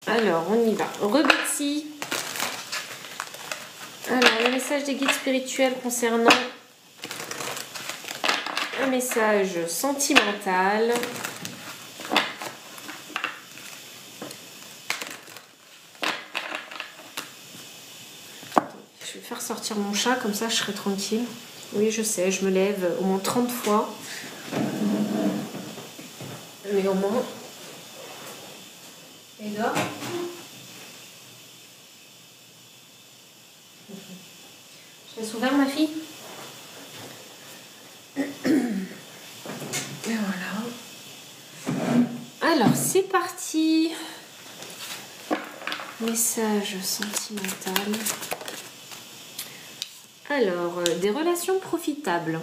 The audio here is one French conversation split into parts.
Alors, on y va. Rebetty. Alors, le message des guides spirituels concernant un message sentimental. Je vais faire sortir mon chat, comme ça je serai tranquille. Oui, je sais, je me lève au moins 30 fois. Mais au moins... Et dehors. Je laisse ouvert, ma fille. Et voilà. Alors, c'est parti. Message sentimental. Alors, des relations profitables.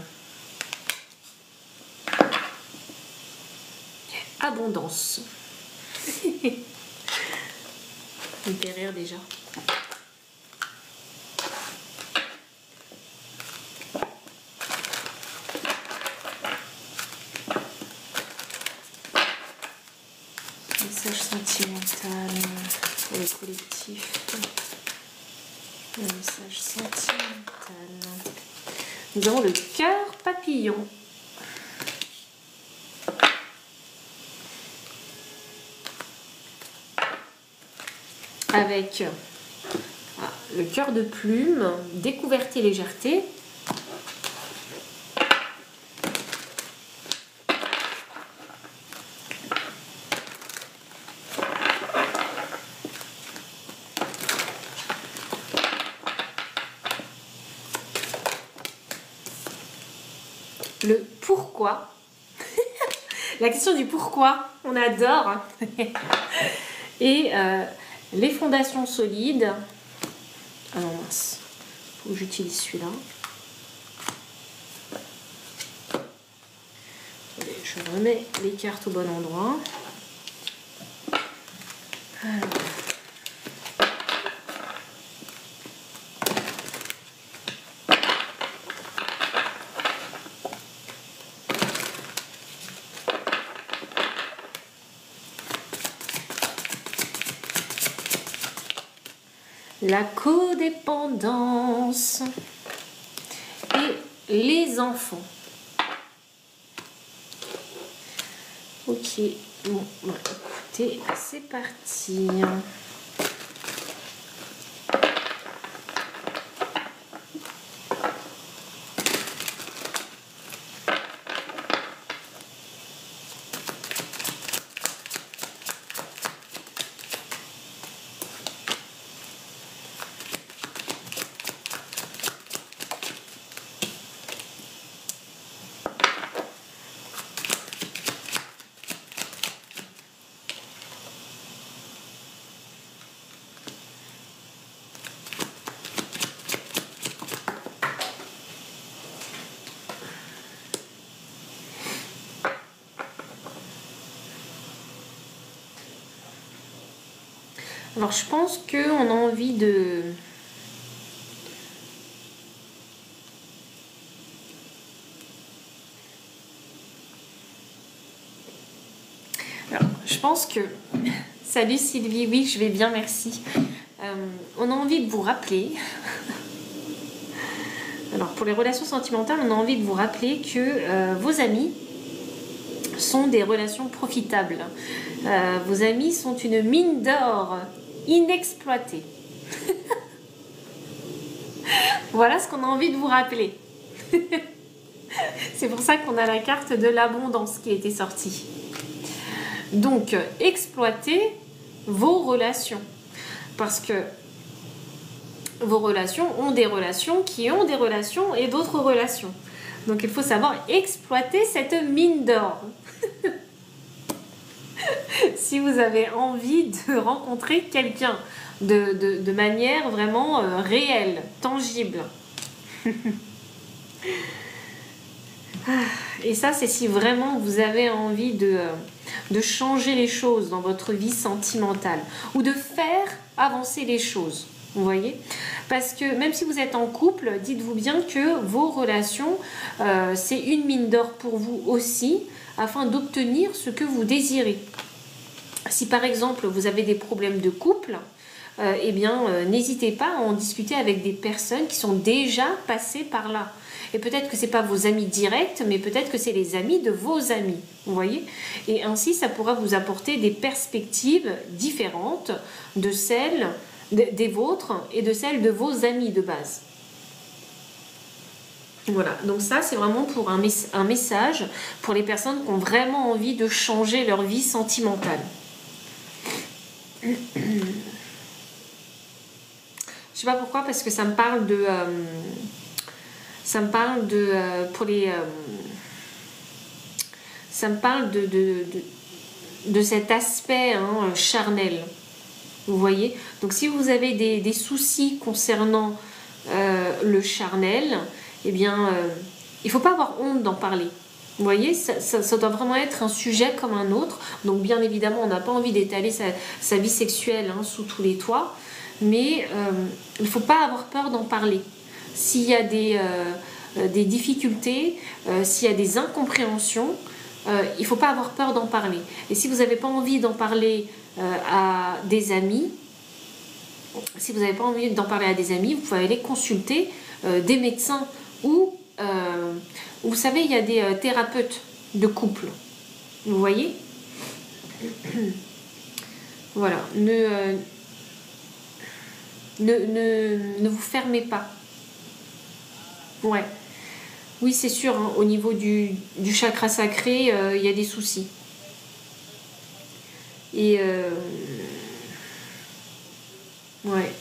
Abondance. Il me fait rire déjà. Message sentimental pour le collectif. Un message sentimental. Nous avons le cœur papillon. Avec le cœur de plume, découverte et légèreté. Le pourquoi. La question du pourquoi, on adore. Et les fondations solides. Ah non, mince. Faut que j'utilise celui-là. Je remets les cartes au bon endroit. Alors. La codépendance et les enfants. Ok, bon, écoutez, c'est parti. Alors je pense qu'on a envie de... Alors je pense que... Salut Sylvie, oui je vais bien, merci. On a envie de vous rappeler... Alors pour les relations sentimentales, on a envie de vous rappeler que vos amis sont des relations profitables. Vos amis sont une mine d'or inexploitée. Voilà ce qu'on a envie de vous rappeler. C'est pour ça qu'on a la carte de l'abondance qui a été sortie. Donc, exploitez vos relations. Parce que vos relations ont des relations qui ont des relations et d'autres relations. Donc, il faut savoir exploiter cette mine d'or. Si vous avez envie de rencontrer quelqu'un de manière vraiment réelle, tangible. Et ça, c'est si vraiment vous avez envie de changer les choses dans votre vie sentimentale ou de faire avancer les choses. Vous voyez? Parce que même si vous êtes en couple, dites-vous bien que vos relations, c'est une mine d'or pour vous aussi, afin d'obtenir ce que vous désirez. Si par exemple vous avez des problèmes de couple, eh bien n'hésitez pas à en discuter avec des personnes qui sont déjà passées par là. Et peut-être que ce n'est pas vos amis directs, mais peut-être que c'est les amis de vos amis. Vous voyez? Et ainsi, ça pourra vous apporter des perspectives différentes de celles des vôtres et de celles de vos amis de base. Voilà, donc ça c'est vraiment pour un message pour les personnes qui ont vraiment envie de changer leur vie sentimentale. Je sais pas pourquoi, parce que ça me parle de cet aspect charnel. Vous voyez? Donc si vous avez des soucis concernant le charnel, eh bien il ne faut pas avoir honte d'en parler. Vous voyez, ça doit vraiment être un sujet comme un autre. Donc bien évidemment, on n'a pas envie d'étaler sa vie sexuelle sous tous les toits, mais il ne faut pas avoir peur d'en parler. S'il y a des difficultés, s'il y a des incompréhensions, il ne faut pas avoir peur d'en parler. Et si vous n'avez pas envie d'en parler à des amis, vous pouvez aller consulter des médecins ou vous savez, il y a des thérapeutes de couple. Vous voyez? Voilà. Ne vous fermez pas. Ouais. Oui, c'est sûr, au niveau du chakra sacré, il y a des soucis. Et ouais.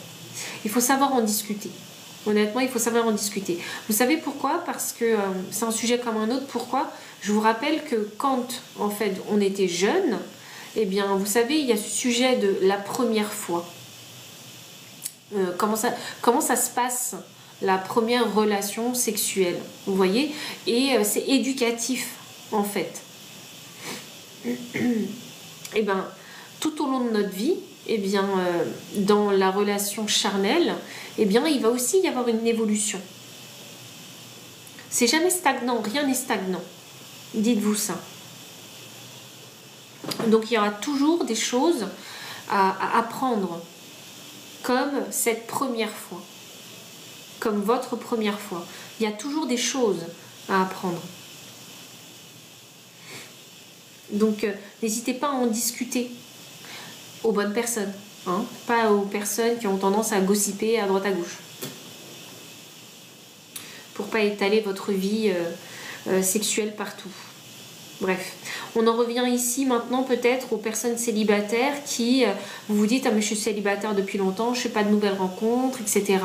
Il faut savoir en discuter. Honnêtement, il faut savoir en discuter. Vous savez pourquoi? Parce que c'est un sujet comme un autre. Pourquoi? Je vous rappelle que quand, en fait, on était jeune, eh bien, vous savez, il y a ce sujet de la première fois. Comment ça se passe, la première relation sexuelle, vous voyez? Et c'est éducatif, en fait. Eh bien, tout au long de notre vie, eh bien, dans la relation charnelle, eh bien, il va aussi y avoir une évolution. C'est jamais stagnant, rien n'est stagnant. Dites-vous ça. Donc, il y aura toujours des choses à apprendre, comme cette première fois, comme votre première fois. Il y a toujours des choses à apprendre. Donc, n'hésitez pas à en discuter aux bonnes personnes, pas aux personnes qui ont tendance à gossiper à droite à gauche. Pour pas étaler votre vie sexuelle partout. Bref, on en revient ici maintenant peut-être aux personnes célibataires qui, vous vous dites, ah mais je suis célibataire depuis longtemps, je ne fais pas de nouvelles rencontres, etc.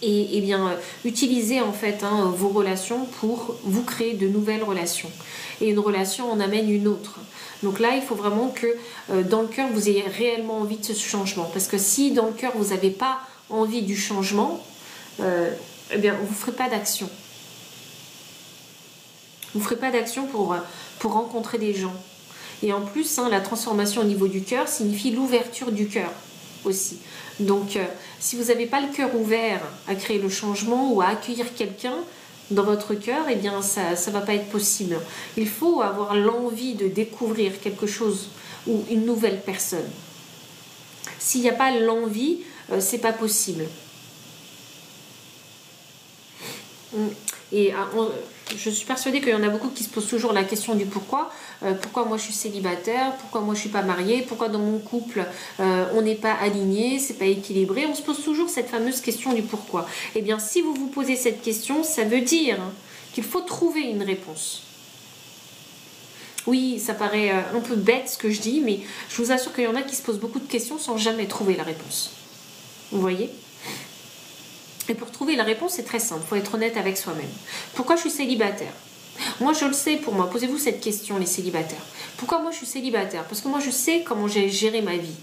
Et bien, utilisez en fait vos relations pour vous créer de nouvelles relations. Et une relation en amène une autre. Donc là, il faut vraiment que dans le cœur, vous ayez réellement envie de ce changement. Parce que si dans le cœur, vous n'avez pas envie du changement, eh bien, vous ne ferez pas d'action. Vous ne ferez pas d'action pour rencontrer des gens. Et en plus, la transformation au niveau du cœur signifie l'ouverture du cœur aussi. Donc, si vous n'avez pas le cœur ouvert à créer le changement ou à accueillir quelqu'un dans votre cœur, eh bien, ça ne va pas être possible. Il faut avoir l'envie de découvrir quelque chose ou une nouvelle personne. S'il n'y a pas l'envie, c'est pas possible. Et je suis persuadée qu'il y en a beaucoup qui se posent toujours la question du pourquoi. Pourquoi moi je suis célibataire? Pourquoi moi je suis pas mariée? Pourquoi dans mon couple on n'est pas aligné, c'est pas équilibré? On se pose toujours cette fameuse question du pourquoi. Eh bien, si vous vous posez cette question, ça veut dire qu'il faut trouver une réponse. Oui, ça paraît un peu bête ce que je dis, mais je vous assure qu'il y en a qui se posent beaucoup de questions sans jamais trouver la réponse. Vous voyez? Et pour trouver la réponse, c'est très simple, il faut être honnête avec soi-même. Pourquoi je suis célibataire? Moi, je le sais pour moi. Posez-vous cette question, les célibataires. Pourquoi moi je suis célibataire? Parce que moi, je sais comment j'ai géré ma vie.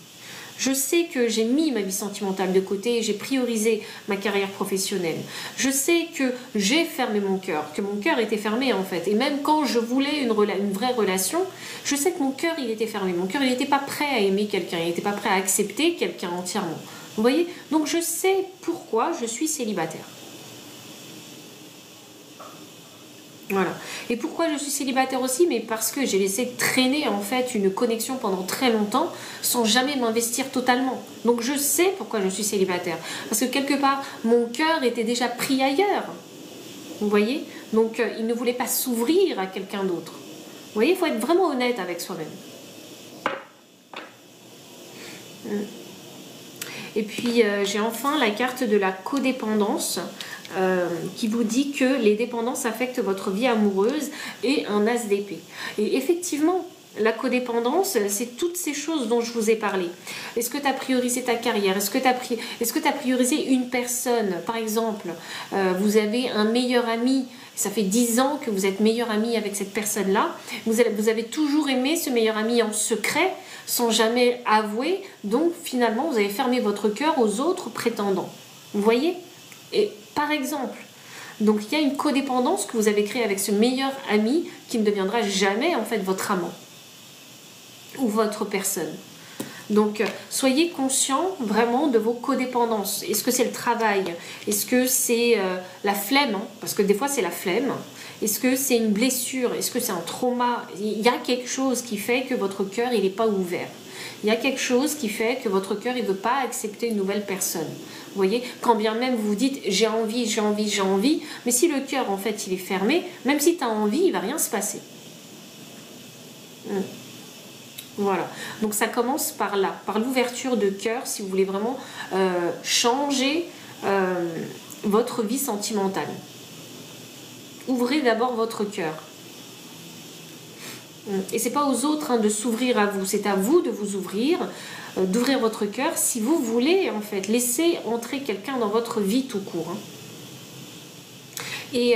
Je sais que j'ai mis ma vie sentimentale de côté et j'ai priorisé ma carrière professionnelle. Je sais que j'ai fermé mon cœur, que mon cœur était fermé en fait. Et même quand je voulais une vraie relation, je sais que mon cœur, il était fermé. Mon cœur, il n'était pas prêt à aimer quelqu'un, il n'était pas prêt à accepter quelqu'un entièrement. Vous voyez? Donc je sais pourquoi je suis célibataire. Voilà. Et pourquoi je suis célibataire aussi? Mais parce que j'ai laissé traîner en fait une connexion pendant très longtemps sans jamais m'investir totalement. Donc je sais pourquoi je suis célibataire. Parce que quelque part, mon cœur était déjà pris ailleurs. Vous voyez? Donc il ne voulait pas s'ouvrir à quelqu'un d'autre. Vous voyez, il faut être vraiment honnête avec soi-même. Et puis j'ai enfin la carte de la codépendance qui vous dit que les dépendances affectent votre vie amoureuse et un as d'épée. Et effectivement, la codépendance, c'est toutes ces choses dont je vous ai parlé. Est-ce que tu as priorisé ta carrière? Est-ce que tu as priorisé une personne? Par exemple, vous avez un meilleur ami, ça fait 10 ans que vous êtes meilleur ami avec cette personne-là. Vous avez toujours aimé ce meilleur ami en secret, sans jamais avouer. Donc finalement, vous avez fermé votre cœur aux autres prétendants. Vous voyez? Et par exemple, donc il y a une codépendance que vous avez créée avec ce meilleur ami qui ne deviendra jamais en fait votre amant ou votre personne. Donc soyez conscient vraiment de vos codépendances. Est-ce que c'est le travail? Est-ce que c'est la flemme, hein? Parce que des fois c'est la flemme. Est-ce que c'est une blessure? Est-ce que c'est un trauma? Il y a quelque chose qui fait que votre cœur il n'est pas ouvert. Il y a quelque chose qui fait que votre cœur ne veut pas accepter une nouvelle personne. Vous voyez, quand bien même vous vous dites j'ai envie, j'ai envie, j'ai envie, mais si le cœur en fait il est fermé, même si tu as envie, il ne va rien se passer. Voilà, donc ça commence par là, par l'ouverture de cœur si vous voulez vraiment changer votre vie sentimentale. Ouvrez d'abord votre cœur. Et c'est pas aux autres de s'ouvrir à vous, c'est à vous de vous ouvrir, d'ouvrir votre cœur si vous voulez en fait laisser entrer quelqu'un dans votre vie tout court. Et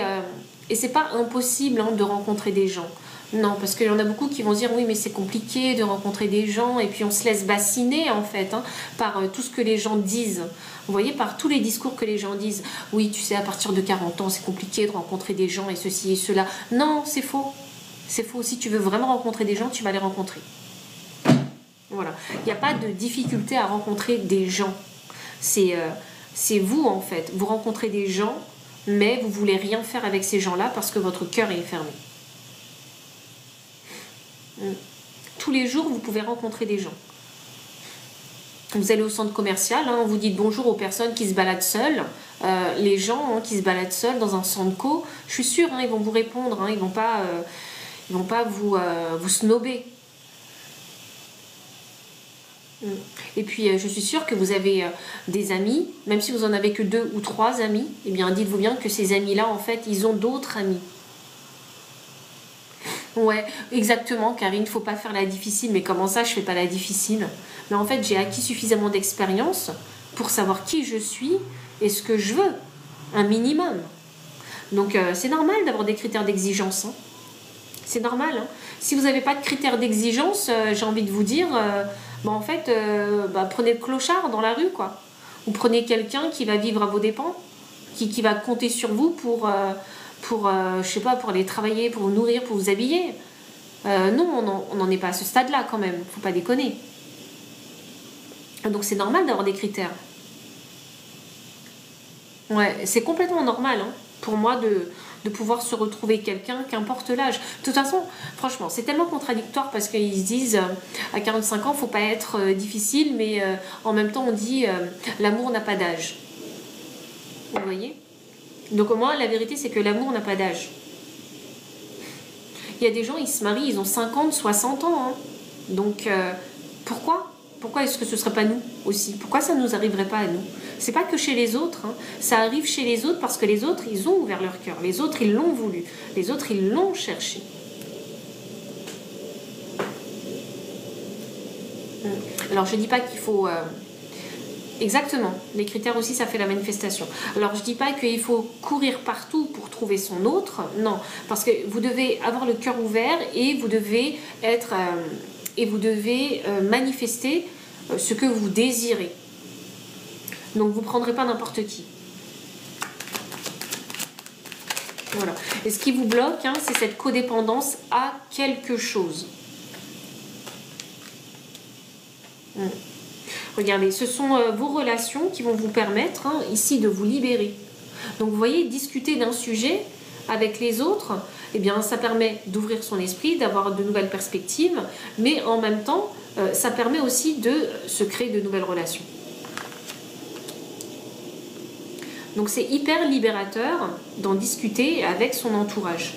c'est pas impossible de rencontrer des gens. Non, parce qu'il y en a beaucoup qui vont dire oui mais c'est compliqué de rencontrer des gens et puis on se laisse bassiner en fait par tout ce que les gens disent. Vous voyez, par tous les discours que les gens disent. Oui, tu sais, à partir de 40 ans c'est compliqué de rencontrer des gens et ceci et cela. Non, c'est faux. C'est faux. Si tu veux vraiment rencontrer des gens, tu vas les rencontrer. Voilà. Il n'y a pas de difficulté à rencontrer des gens. C'est vous en fait. Vous rencontrez des gens, mais vous voulez rien faire avec ces gens-là parce que votre cœur est fermé. Tous les jours, vous pouvez rencontrer des gens. Vous allez au centre commercial, vous dites bonjour aux personnes qui se baladent seules. Les gens qui se baladent seuls dans un centre co, je suis sûre, ils vont vous répondre. Ils vont pas vous snober. Et puis je suis sûre que vous avez des amis, même si vous en avez que 2 ou 3 amis, eh bien dites-vous bien que ces amis-là, en fait, ils ont d'autres amis. Ouais, exactement, Karine, il ne faut pas faire la difficile. Mais comment ça, je ne fais pas la difficile? Mais en fait, j'ai acquis suffisamment d'expérience pour savoir qui je suis et ce que je veux, un minimum. Donc c'est normal d'avoir des critères d'exigence. C'est normal. Si vous n'avez pas de critères d'exigence, j'ai envie de vous dire, en fait, prenez le clochard dans la rue, quoi. Ou prenez quelqu'un qui va vivre à vos dépens, qui va compter sur vous pour je sais pas, pour aller travailler, pour vous nourrir, pour vous habiller. Non, on n'en est pas à ce stade-là quand même. Faut pas déconner. Donc c'est normal d'avoir des critères. Ouais, c'est complètement normal pour moi de pouvoir se retrouver quelqu'un, qu'importe l'âge. De toute façon, franchement, c'est tellement contradictoire parce qu'ils se disent à 45 ans, faut pas être difficile, mais en même temps on dit l'amour n'a pas d'âge. Vous voyez? Donc moi, la vérité, c'est que l'amour n'a pas d'âge. Il y a des gens, ils se marient, ils ont 50, 60 ans. Donc, pourquoi est-ce que ce ne serait pas nous aussi? Pourquoi ça ne nous arriverait pas à nous? C'est pas que chez les autres. Ça arrive chez les autres parce que les autres, ils ont ouvert leur cœur. Les autres, ils l'ont voulu. Les autres, ils l'ont cherché. Alors, je ne dis pas qu'il faut... Exactement, les critères aussi ça fait la manifestation. Alors je dis pas qu'il faut courir partout pour trouver son autre, non, parce que vous devez avoir le cœur ouvert et vous devez manifester ce que vous désirez. Donc vous prendrez pas n'importe qui. Voilà. Et ce qui vous bloque, c'est cette codépendance à quelque chose. Regardez, ce sont vos relations qui vont vous permettre ici de vous libérer. Donc vous voyez, discuter d'un sujet avec les autres, eh bien, ça permet d'ouvrir son esprit, d'avoir de nouvelles perspectives, mais en même temps, ça permet aussi de se créer de nouvelles relations. Donc c'est hyper libérateur d'en discuter avec son entourage.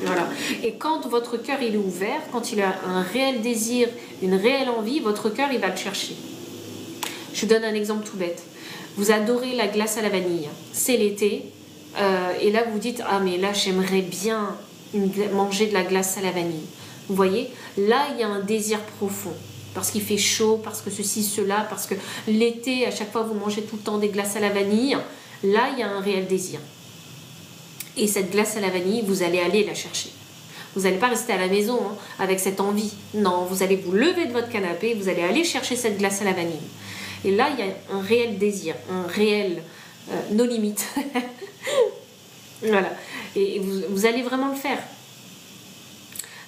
Voilà. Et quand votre cœur il est ouvert, quand il a un réel désir, une réelle envie, votre cœur il va le chercher. Je vous donne un exemple tout bête. Vous adorez la glace à la vanille, c'est l'été, et là vous dites ah mais là j'aimerais bien manger de la glace à la vanille. Vous voyez, là il y a un désir profond. Parce qu'il fait chaud, parce que ceci, cela, parce que l'été, à chaque fois vous mangez tout le temps des glaces à la vanille, là il y a un réel désir. Et cette glace à la vanille, vous allez aller la chercher. Vous n'allez pas rester à la maison avec cette envie. Non, vous allez vous lever de votre canapé, vous allez aller chercher cette glace à la vanille. Et là, il y a un réel désir, un réel nos limites. Voilà. Et vous allez vraiment le faire.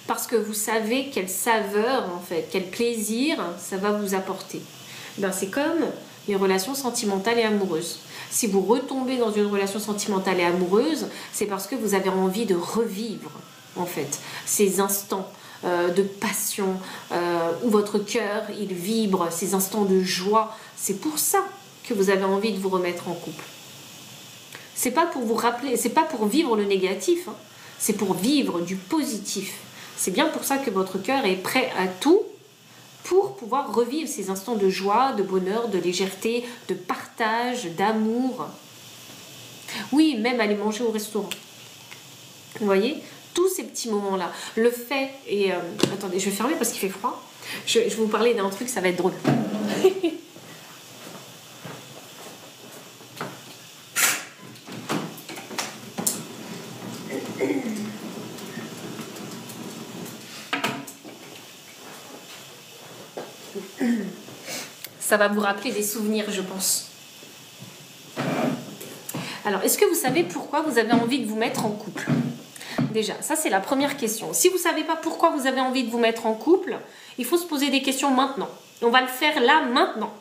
Parce que vous savez quelle saveur, en fait, quel plaisir ça va vous apporter. Ben, c'est comme les relations sentimentales et amoureuses. Si vous retombez dans une relation sentimentale et amoureuse, c'est parce que vous avez envie de revivre, en fait, ces instants de passion où votre cœur, il vibre, ces instants de joie. C'est pour ça que vous avez envie de vous remettre en couple. C'est pas pour vous rappeler, c'est pas pour vivre le négatif, c'est pour vivre du positif. C'est bien pour ça que votre cœur est prêt à tout pour pouvoir revivre ces instants de joie, de bonheur, de légèreté, de partage, d'amour. Oui, même aller manger au restaurant. Vous voyez, tous ces petits moments-là. Le fait, et attendez, je vais fermer parce qu'il fait froid. Je vais vous parler d'un truc, ça va être drôle. Ça va vous rappeler des souvenirs, je pense. Alors, est-ce que vous savez pourquoi vous avez envie de vous mettre en couple? Déjà, ça c'est la première question. Si vous ne savez pas pourquoi vous avez envie de vous mettre en couple, il faut se poser des questions maintenant. On va le faire là, maintenant.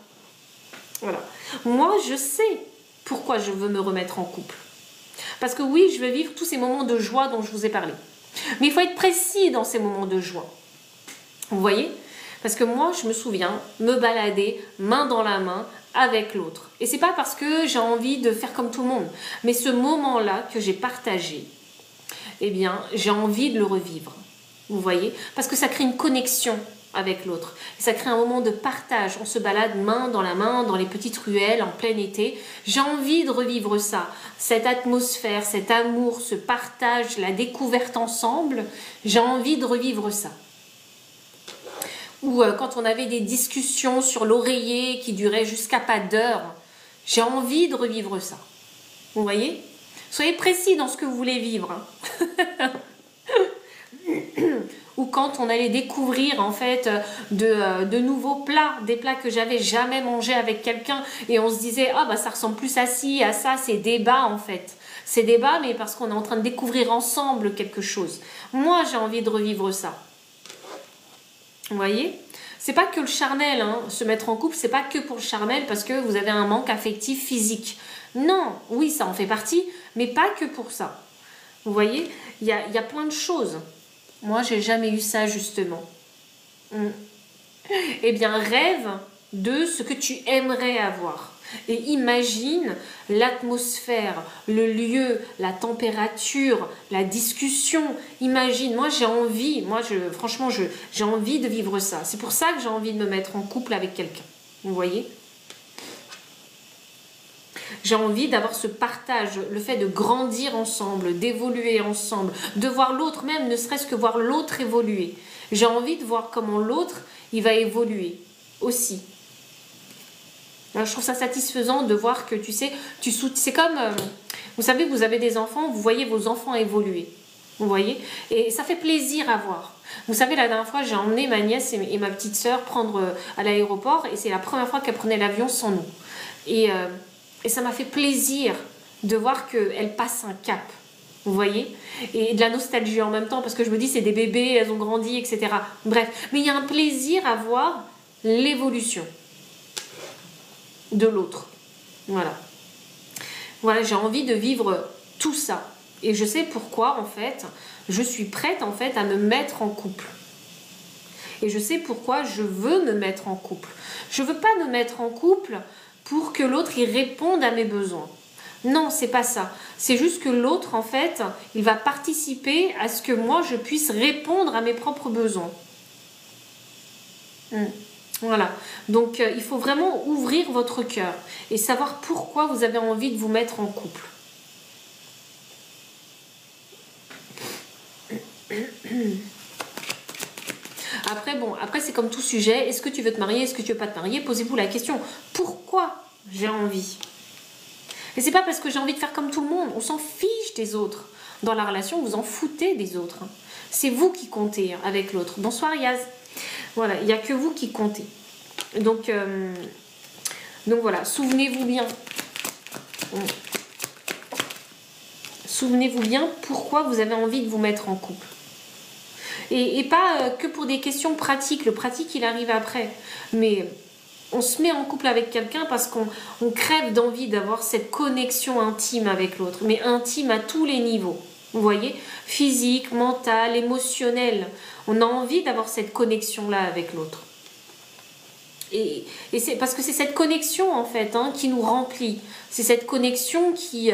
Voilà. Moi, je sais pourquoi je veux me remettre en couple. Parce que oui, je veux vivre tous ces moments de joie dont je vous ai parlé. Mais il faut être précis dans ces moments de joie. Vous voyez ? Parce que moi, je me souviens me balader main dans la main avec l'autre. Et c'est pas parce que j'ai envie de faire comme tout le monde. Mais ce moment-là que j'ai partagé, eh bien, j'ai envie de le revivre. Vous voyez ? Parce que ça crée une connexion avec l'autre. Ça crée un moment de partage. On se balade main dans la main dans les petites ruelles en plein été. J'ai envie de revivre ça. Cette atmosphère, cet amour, ce partage, la découverte ensemble. J'ai envie de revivre ça. Ou quand on avait des discussions sur l'oreiller qui duraient jusqu'à pas d'heure. J'ai envie de revivre ça. Vous voyez ? Soyez précis dans ce que vous voulez vivre. Ou quand on allait découvrir en fait de nouveaux plats, des plats que j'avais jamais mangés avec quelqu'un et on se disait ah bah ça ressemble plus à ci, à ça, c'est débat en fait. C'est débat mais parce qu'on est en train de découvrir ensemble quelque chose. Moi j'ai envie de revivre ça. Vous voyez ? C'est pas que le charnel, se mettre en couple, c'est pas que pour le charnel parce que vous avez un manque affectif physique. Non, oui, ça en fait partie, mais pas que pour ça. Vous voyez, il y a plein de choses. Moi, j'ai jamais eu ça, justement. Eh bien, rêve de ce que tu aimerais avoir. Et imagine l'atmosphère, le lieu, la température, la discussion. Imagine, moi j'ai envie, franchement j'ai envie de vivre ça. C'est pour ça que j'ai envie de me mettre en couple avec quelqu'un. Vous voyez ? J'ai envie d'avoir ce partage, le fait de grandir ensemble, d'évoluer ensemble, de voir l'autre même, ne serait-ce que voir l'autre évoluer. J'ai envie de voir comment l'autre, il va évoluer aussi. Alors, je trouve ça satisfaisant de voir que, tu sais, c'est comme, vous savez, vous avez des enfants, vous voyez vos enfants évoluer. Vous voyez ? Et ça fait plaisir à voir. Vous savez, la dernière fois, j'ai emmené ma nièce et ma petite sœur prendre à l'aéroport et c'est la première fois qu'elle prenait l'avion sans nous. Et ça m'a fait plaisir de voir qu'elles passent un cap. Vous voyez ? Et de la nostalgie en même temps parce que je me dis, c'est des bébés, elles ont grandi, etc. Bref, mais il y a un plaisir à voir l'évolution de l'autre. Voilà. Voilà, j'ai envie de vivre tout ça. Et je sais pourquoi, en fait, je suis prête, en fait, à me mettre en couple. Et je sais pourquoi je veux me mettre en couple. Je veux pas me mettre en couple pour que l'autre y réponde à mes besoins. Non, c'est pas ça. C'est juste que l'autre, en fait, il va participer à ce que moi, je puisse répondre à mes propres besoins. Voilà. Donc, il faut vraiment ouvrir votre cœur et savoir pourquoi vous avez envie de vous mettre en couple. Après c'est comme tout sujet. Est-ce que tu veux te marier? Est-ce que tu veux pas te marier? Posez-vous la question. Pourquoi j'ai envie? Et c'est pas parce que j'ai envie de faire comme tout le monde. On s'en fiche des autres. Dans la relation, vous en foutez des autres. C'est vous qui comptez avec l'autre. Bonsoir Yaz. Voilà, il n'y a que vous qui comptez. Donc voilà, souvenez-vous bien. Souvenez-vous bien pourquoi vous avez envie de vous mettre en couple. Et pas que pour des questions pratiques. Le pratique, il arrive après. Mais on se met en couple avec quelqu'un parce qu'on crève d'envie d'avoir cette connexion intime avec l'autre. Mais intime à tous les niveaux. Vous voyez? Physique, mental, émotionnel. On a envie d'avoir cette connexion-là avec l'autre. Et c'est parce que c'est cette connexion, en fait, qui nous remplit. C'est cette connexion qui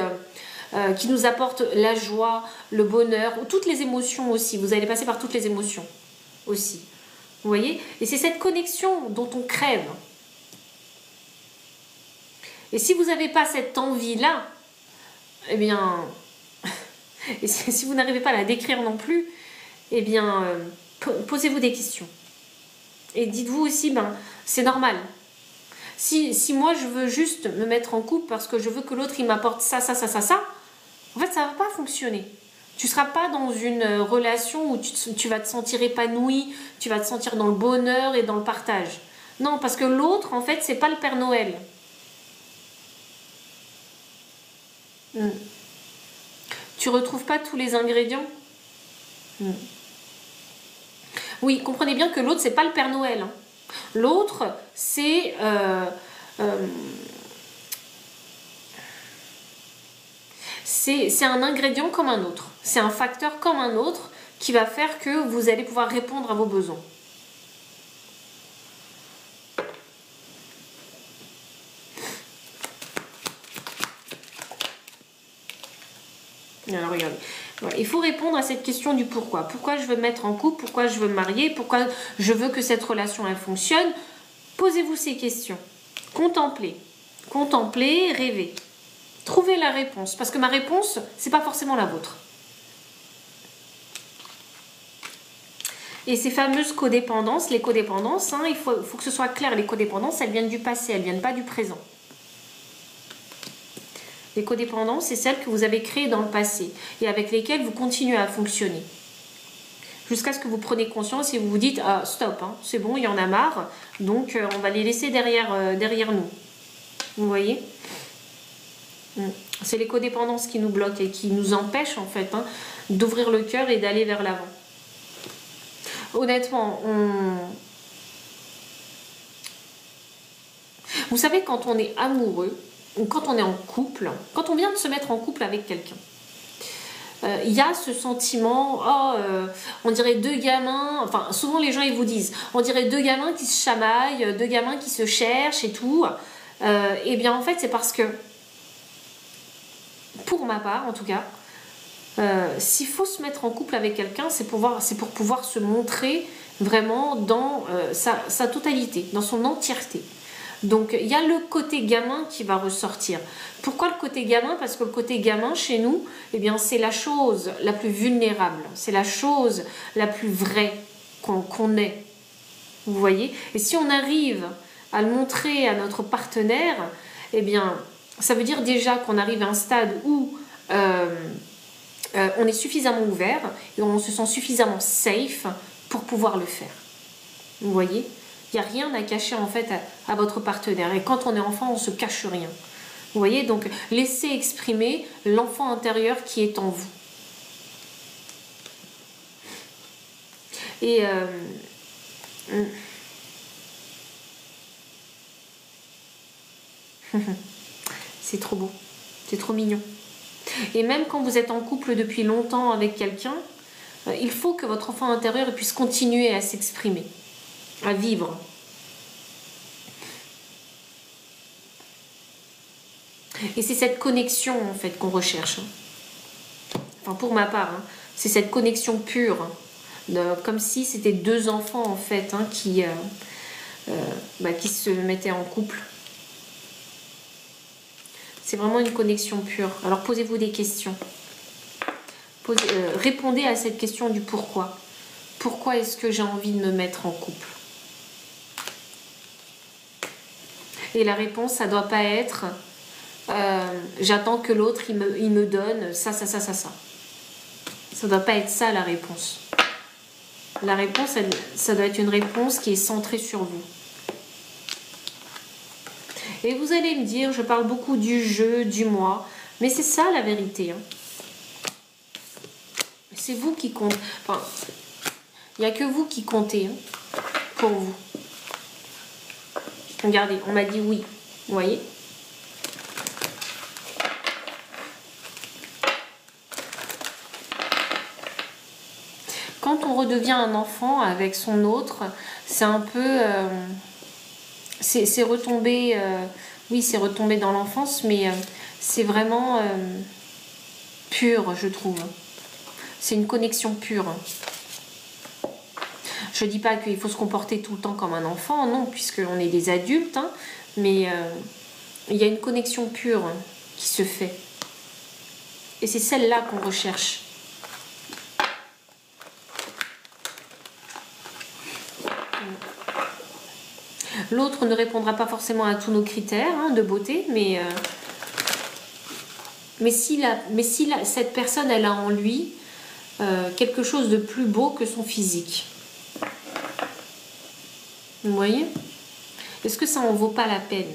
nous apporte la joie, le bonheur, toutes les émotions aussi. Vous allez passer par toutes les émotions aussi. Vous voyez? Et c'est cette connexion dont on crève. Et si vous n'avez pas cette envie-là, eh bien, et si vous n'arrivez pas à la décrire non plus, eh bien, posez-vous des questions. Et dites-vous aussi, c'est normal. Si moi je veux juste me mettre en couple parce que je veux que l'autre il m'apporte ça, en fait ça ne va pas fonctionner. Tu ne seras pas dans une relation où tu vas te sentir épanoui, tu vas te sentir dans le bonheur et dans le partage. Non, parce que l'autre, en fait, c'est pas le Père Noël. Tu retrouves pas tous les ingrédients. Oui, comprenez bien que l'autre, c'est pas le Père Noël. L'autre, c'est un ingrédient comme un autre. C'est un facteur comme un autre qui va faire que vous allez pouvoir répondre à vos besoins. Alors regardez, voilà, il faut répondre à cette question du pourquoi. Pourquoi je veux me mettre en couple? Pourquoi je veux me marier? Pourquoi je veux que cette relation elle fonctionne? Posez-vous ces questions. Contemplez. Contemplez, rêvez. Trouvez la réponse. Parce que ma réponse, c'est pas forcément la vôtre. Et ces fameuses codépendances, les codépendances, il faut que ce soit clair, les codépendances, elles viennent du passé, elles ne viennent pas du présent. Les codépendances, c'est celles que vous avez créées dans le passé et avec lesquelles vous continuez à fonctionner. Jusqu'à ce que vous preniez conscience et vous vous dites « Ah, stop, c'est bon, il y en a marre, donc on va les laisser derrière nous. » Vous voyez? C'est les codépendances qui nous bloquent et qui nous empêchent en fait d'ouvrir le cœur et d'aller vers l'avant. Honnêtement, vous savez, quand on est amoureux, ou quand on est en couple, quand on vient de se mettre en couple avec quelqu'un, il y a ce sentiment, on dirait deux gamins, enfin souvent les gens ils vous disent, on dirait deux gamins qui se chamaillent, deux gamins qui se cherchent et tout. Et bien en fait c'est parce que, pour ma part en tout cas, s'il faut se mettre en couple avec quelqu'un, c'est pour pouvoir se montrer vraiment dans sa totalité, dans son entièreté. Donc il y a le côté gamin qui va ressortir. Pourquoi le côté gamin? Parce que le côté gamin chez nous, eh bien, c'est la chose la plus vulnérable, c'est la chose la plus vraie qu'on ait. Vous voyez? Et si on arrive à le montrer à notre partenaire, eh bien, ça veut dire déjà qu'on arrive à un stade où on est suffisamment ouvert et on se sent suffisamment safe pour pouvoir le faire. Vous voyez? Il n'y a rien à cacher en fait à votre partenaire. Et quand on est enfant, on ne se cache rien. Vous voyez? Donc, laissez exprimer l'enfant intérieur qui est en vous. Et C'est trop beau. C'est trop mignon. Et même quand vous êtes en couple depuis longtemps avec quelqu'un, il faut que votre enfant intérieur puisse continuer à s'exprimer, à vivre. Et c'est cette connexion en fait qu'on recherche. Enfin pour ma part, hein, c'est cette connexion pure, comme si c'était deux enfants en fait hein, qui se mettaient en couple. C'est vraiment une connexion pure. Alors posez-vous des questions. Répondez à cette question du pourquoi. Pourquoi est-ce que j'ai envie de me mettre en couple? Et la réponse, ça ne doit pas être j'attends que l'autre il me donne ça. Ça ne doit pas être ça la réponse. La réponse, ça doit être une réponse qui est centrée sur vous. Et vous allez me dire, je parle beaucoup du je, du moi, mais c'est ça la vérité. Hein. C'est vous qui comptez. Enfin, il n'y a que vous qui comptez hein, pour vous. Regardez, on m'a dit oui. Vous voyez? Quand on redevient un enfant avec son autre, c'est un peu... c'est retombé... oui, c'est retombé dans l'enfance, mais c'est vraiment pur, je trouve. C'est une connexion pure. Je ne dis pas qu'il faut se comporter tout le temps comme un enfant, non, puisqu'on est des adultes, hein, mais il y a une connexion pure qui se fait. Et c'est celle-là qu'on recherche. L'autre ne répondra pas forcément à tous nos critères hein, de beauté, mais si cette personne, elle a en lui quelque chose de plus beau que son physique. Vous voyez? Est-ce que ça en vaut pas la peine?